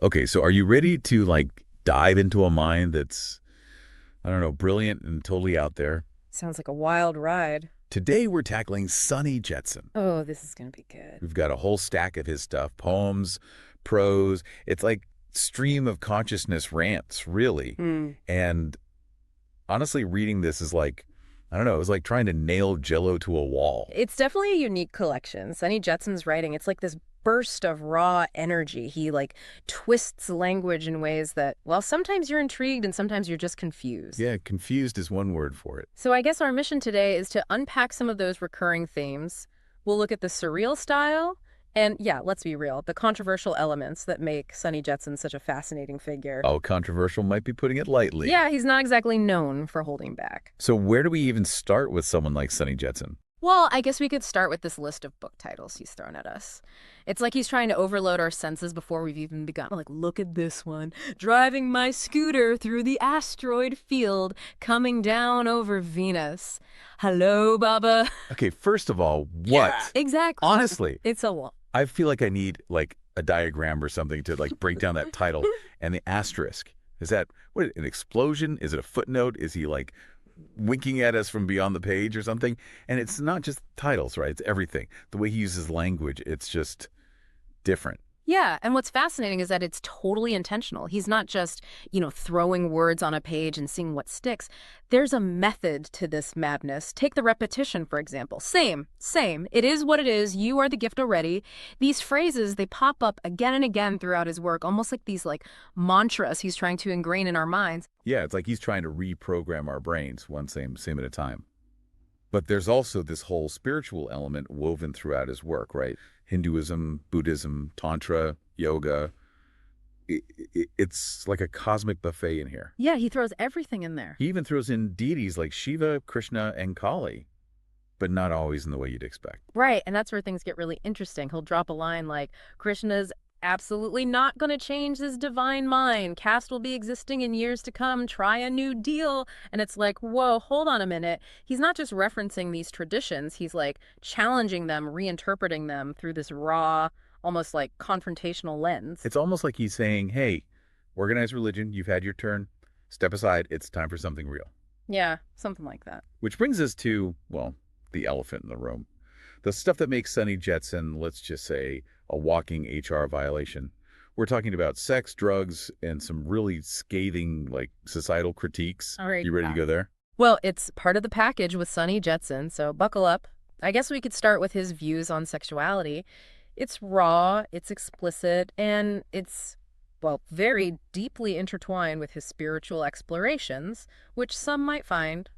Okay, so are you ready to like dive into a mind that's, I don't know, brilliant and totally out there? Sounds like a wild ride. Today we're tackling Sunny Jetsun. Oh, this is going to be good. We've got a whole stack of his stuff, poems, prose. It's like stream of consciousness rants, really. Hmm. And honestly, reading this is like, I don't know, it was like trying to nail Jello to a wall. It's definitely a unique collection. Sunny Jetsun's writing, it's like this burst of raw energy. He like twists language in ways that, well, sometimes you're intrigued and sometimes you're just confused. Yeah, confused is one word for it. So I guess our mission today is to unpack some of those recurring themes. We'll look at the surreal style and, yeah, let's be real, the controversial elements that make Sunny Jetsun such a fascinating figure. Oh, controversial might be putting it lightly. Yeah, he's not exactly known for holding back. So where do we even start with someone like Sunny Jetsun? Well, I guess we could start with this list of book titles he's thrown at us. It's like he's trying to overload our senses before we've even begun. Like, look at this one. Driving my scooter through the asteroid field, coming down over Venus. Hello, Baba. Okay, first of all, what? Yeah, exactly. Honestly, It's a lot. I feel like I need like a diagram or something to like break down that title and the asterisk. Is that what, an explosion? Is it a footnote? Is he like winking at us from beyond the page or something? And it's not just titles, right? It's everything. The way he uses language, it's just different. Yeah, and what's fascinating is that it's totally intentional. He's not just, throwing words on a page and seeing what sticks. There's a method to this madness. Take the repetition, for example. Same. It is what it is. You are the gift already. These phrases, they pop up again and again throughout his work, almost like these mantras he's trying to ingrain in our minds. Yeah, it's like he's trying to reprogram our brains one same at a time. But there's also this whole spiritual element woven throughout his work, right? Hinduism, Buddhism, Tantra, yoga. It's like a cosmic buffet in here. Yeah, he throws everything in there. He even throws in deities like Shiva, Krishna, and Kali, but not always in the way you'd expect. Right, and that's where things get really interesting. He'll drop a line like, Krishna's absolutely not going to change his divine mind. Caste will be existing in years to come. Try a new deal. And it's like, whoa, hold on a minute. He's not just referencing these traditions. He's like challenging them, reinterpreting them through this raw, almost like confrontational lens. It's almost like he's saying, hey, organized religion, you've had your turn. Step aside. It's time for something real. Yeah, something like that. Which brings us to, well, the elephant in the room. The stuff that makes Sunny Jetsun, let's just say, a walking HR violation. We're talking about sex, drugs, and some really scathing, like, societal critiques. All right. You ready to go there? Well, it's part of the package with Sunny Jetsun, so buckle up. I guess we could start with his views on sexuality. It's raw, it's explicit, and it's, well, very deeply intertwined with his spiritual explorations, which some might find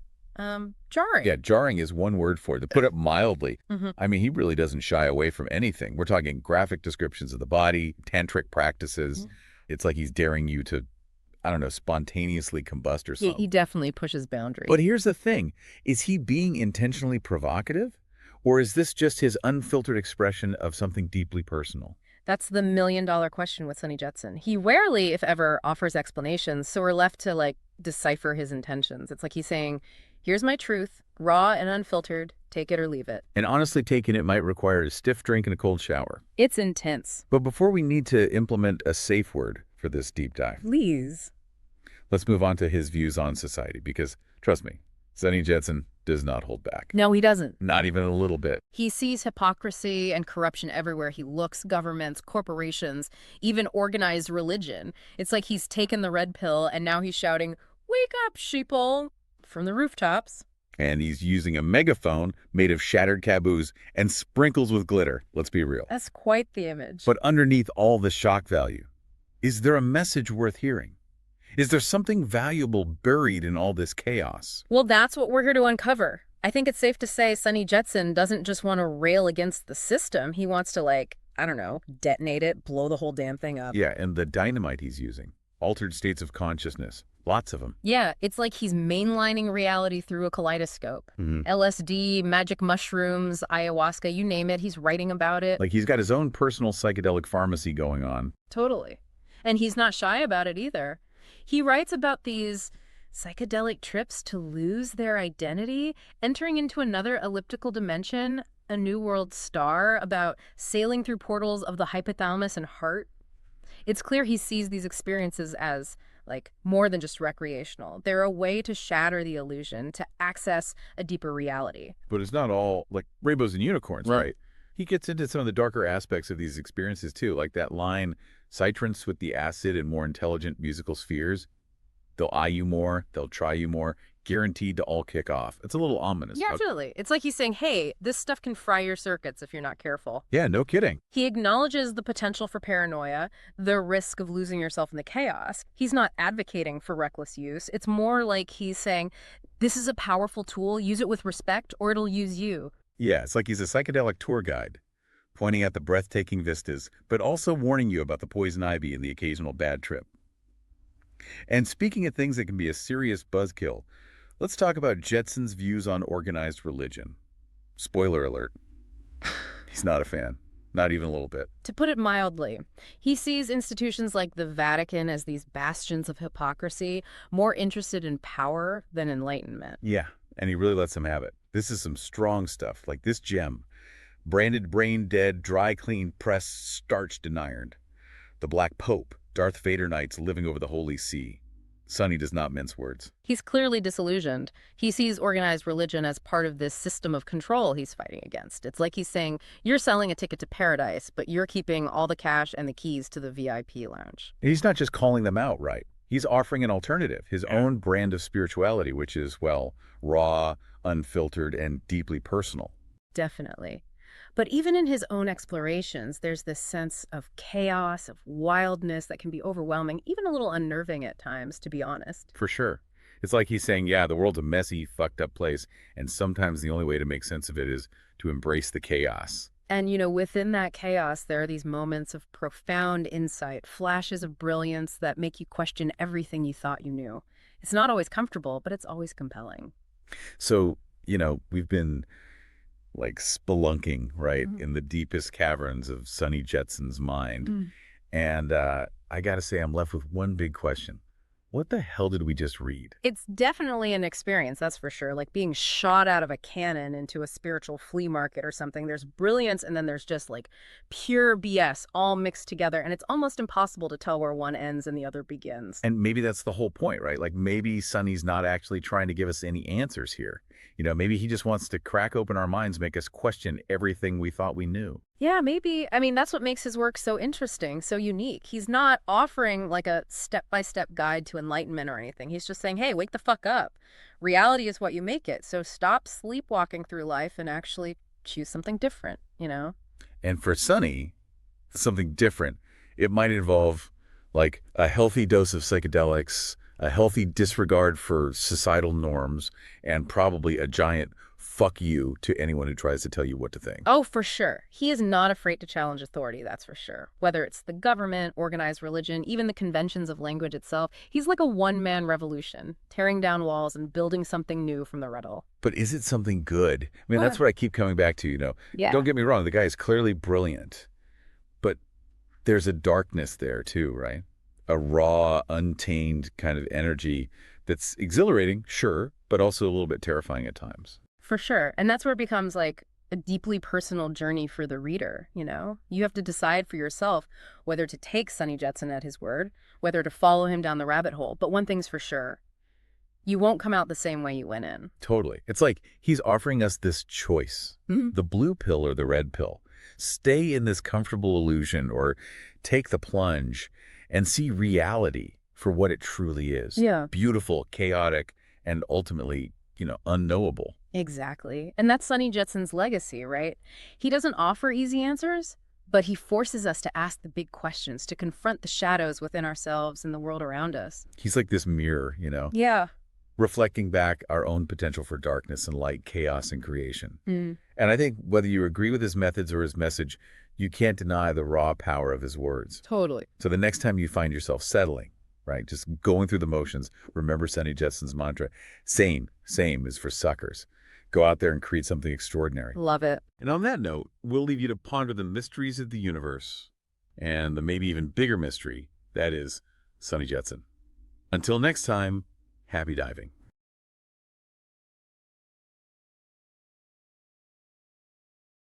jarring. Yeah, jarring is one word for it, to put it mildly. Hmm. I mean, he really doesn't shy away from anything. We're talking graphic descriptions of the body, tantric practices. It's like he's daring you to, I don't know, spontaneously combust or Yeah, something. he definitely pushes boundaries. But here's the thing. Is he being intentionally provocative? Or is this just his unfiltered expression of something deeply personal? That's the million-dollar question with Sunny Jetsun. He rarely, if ever, offers explanations, so we're left to, decipher his intentions. It's like he's saying, here's my truth, raw and unfiltered, take it or leave it. And honestly, taking it might require a stiff drink and a cold shower. It's intense. But before we need to implement a safe word for this deep dive, Please. let's move on to his views on society, because, trust me, Sunny Jetsun does not hold back. No, he doesn't. Not even a little bit. He sees hypocrisy and corruption everywhere he looks, governments, corporations, even organized religion. It's like he's taken the red pill and now he's shouting, wake up, sheeple, from the rooftops. And he's using a megaphone made of shattered caboose and sprinkles with glitter. Let's be real. That's quite the image. But underneath all the shock value, is there a message worth hearing? Is there something valuable buried in all this chaos? Well, that's what we're here to uncover. I think it's safe to say Sunny Jetsun doesn't just want to rail against the system. He wants to, detonate it, blow the whole damn thing up. Yeah, and the dynamite he's using. Altered states of consciousness. Lots of them. Yeah, it's like he's mainlining reality through a kaleidoscope. LSD, magic mushrooms, ayahuasca, you name it. He's writing about it. Like he's got his own personal psychedelic pharmacy going on. Totally. And he's not shy about it either. He writes about these psychedelic trips to lose their identity, entering into another elliptical dimension, a new world star, about sailing through portals of the hypothalamus and heart. It's clear he sees these experiences as, like, more than just recreational. They're a way to shatter the illusion, to access a deeper reality. But it's not all like rainbows and unicorns, Right. right? He gets into some of the darker aspects of these experiences too, like that line, "Citrants with the acid and more intelligent musical spheres. They'll eye you more, they'll try you more, guaranteed to all kick off." It's a little ominous. Yeah, absolutely. It's like he's saying, hey, this stuff can fry your circuits if you're not careful. Yeah, no kidding. He acknowledges the potential for paranoia, the risk of losing yourself in the chaos. He's not advocating for reckless use. It's more like he's saying, this is a powerful tool, use it with respect, or it'll use you. Yeah, it's like he's a psychedelic tour guide, pointing at the breathtaking vistas, but also warning you about the poison ivy and the occasional bad trip. And speaking of things that can be a serious buzzkill, let's talk about Jetsun's views on organized religion. Spoiler alert, he's not a fan, not even a little bit. To put it mildly, he sees institutions like the Vatican as these bastions of hypocrisy, more interested in power than enlightenment. Yeah, and he really lets them have it. This is some strong stuff, like this gem. Branded brain dead, dry clean, pressed, starched and ironed. The Black Pope, Darth Vader Knights living over the Holy See. Sunny does not mince words. He's clearly disillusioned. He sees organized religion as part of this system of control he's fighting against. It's like he's saying, you're selling a ticket to paradise, but you're keeping all the cash and the keys to the VIP lounge. And he's not just calling them out, right? He's offering an alternative, his own brand of spirituality, which is, well, raw, unfiltered, and deeply personal. Definitely. But even in his own explorations, there's this sense of chaos, of wildness that can be overwhelming, even a little unnerving at times, to be honest. For sure. It's like he's saying, yeah, the world's a messy, fucked up place, and sometimes the only way to make sense of it is to embrace the chaos. And, within that chaos, there are these moments of profound insight, flashes of brilliance that make you question everything you thought you knew. It's not always comfortable, but it's always compelling. So, we've been like spelunking, right, in the deepest caverns of Sunny Jetsun's mind. And I got to say, I'm left with one big question. What the hell did we just read? It's definitely an experience, that's for sure. Like being shot out of a cannon into a spiritual flea market or something. There's brilliance and then there's just like pure BS all mixed together. And it's almost impossible to tell where one ends and the other begins. And maybe that's the whole point, right? Like maybe Sunny's not actually trying to give us any answers here. Maybe he just wants to crack open our minds, make us question everything we thought we knew. Yeah, maybe. I mean, that's what makes his work so interesting, so unique. He's not offering like a step-by-step guide to enlightenment or anything. He's just saying, hey, wake the fuck up. Reality is what you make it. So stop sleepwalking through life and actually choose something different, And for Sunny, something different, it might involve like a healthy dose of psychedelics, a healthy disregard for societal norms, and probably a giant fuck you to anyone who tries to tell you what to think. Oh, for sure. He is not afraid to challenge authority, that's for sure. Whether it's the government, organized religion, even the conventions of language itself, he's like a one-man revolution, tearing down walls and building something new from the rubble. But is it something good? I mean, that's what I keep coming back to, Yeah. Don't get me wrong, the guy is clearly brilliant, but there's a darkness there too, right? A raw, untamed kind of energy that's exhilarating, sure, but also a little bit terrifying at times. For sure. And that's where it becomes like a deeply personal journey for the reader, You have to decide for yourself whether to take Sunny Jetsun at his word, whether to follow him down the rabbit hole. But one thing's for sure, you won't come out the same way you went in. Totally. It's like he's offering us this choice, the blue pill or the red pill. Stay in this comfortable illusion or take the plunge and see reality for what it truly is. Yeah. Beautiful, chaotic, and ultimately, unknowable. Exactly. And that's Sunny Jetsun's legacy, right? He doesn't offer easy answers, but he forces us to ask the big questions, to confront the shadows within ourselves and the world around us. He's like this mirror, Yeah. reflecting back our own potential for darkness and light, chaos and creation. And I think whether you agree with his methods or his message, you can't deny the raw power of his words. Totally. So the next time you find yourself settling, right, just going through the motions, remember Sunny Jetsun's mantra, same is for suckers. Go out there and create something extraordinary. Love it. And on that note, we'll leave you to ponder the mysteries of the universe and the maybe even bigger mystery, that is Sunny Jetsun. Until next time, happy diving.